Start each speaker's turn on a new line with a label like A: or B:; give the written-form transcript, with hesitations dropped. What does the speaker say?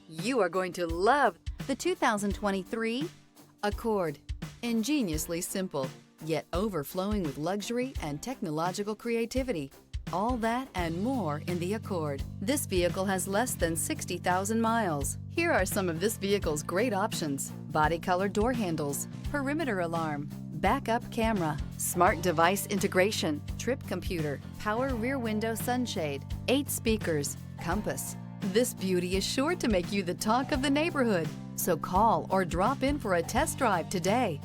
A: You are going to love the 2023 Accord. Ingeniously simple, yet overflowing with luxury and technological creativity. All that and more in the Accord. This vehicle has less than 60,000 miles. Here are some of this vehicle's great options: body color door handles, perimeter alarm, backup camera, smart device integration, trip computer, power rear window sunshade, 8 speakers, compass. This beauty is sure to make you the talk of the neighborhood. So call or drop in for a test drive today.